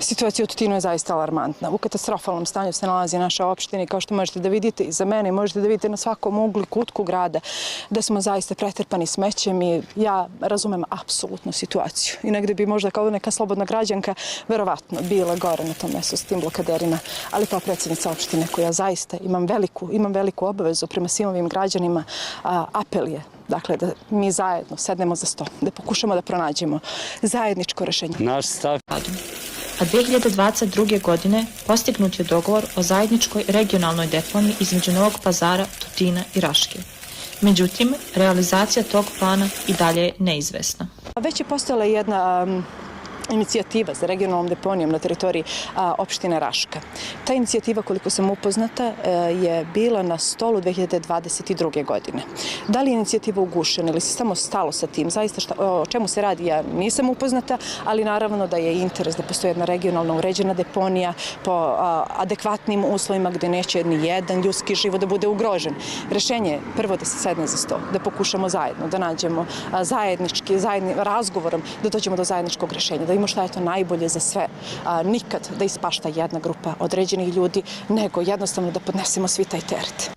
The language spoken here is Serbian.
Situacija u Tutinu je zaista alarmantna. U katastrofalnom stanju se nalazi naša opština i kao što možete da vidite iza mene, možete da vidite na svakom uglu i kutku grada da smo zaista pretrpani smećem i ja razumem apsolutno situaciju. I negde bi možda kao neka slobodna građanka verovatno bila gore na tom mestu s tim blokaderima, ali kao predsjednica opštine koja zaista imam veliku obavezu prema svim ovim građanima, apel je dakle da mi zajedno sednemo za sto, da pokušamo da pronađemo zajedničko rešenje. Naš stav. A 2022. godine postignut je dogovor o zajedničkoj regionalnoj deponiji između Novog Pazara, Tutina i Raške. Međutim, realizacija tog plana i dalje je neizvesna. Već je postojala jedna inicijativa za regionalnom deponijom na teritoriji opštine Raška. Ta inicijativa, koliko sam upoznata, je bila na stolu 2022. godine. Da li je inicijativa ugušena ili se samo stalo sa tim? Zaista o čemu se radi, ja nisam upoznata, ali naravno da je interes da postoji jedna regionalno uređena deponija po adekvatnim uslovima gde neće ni jedan ljudski život da bude ugrožen. Rešenje je prvo da se sedne za sto, da pokušamo zajedno, da nađemo zajednim razgovorom, da dođemo do zajedničkog rešenja, da vidimo šta je to najbolje za sve. Nikad da ispašta jedna grupa određenih ljudi, nego jednostavno da podnesemo svi taj teret.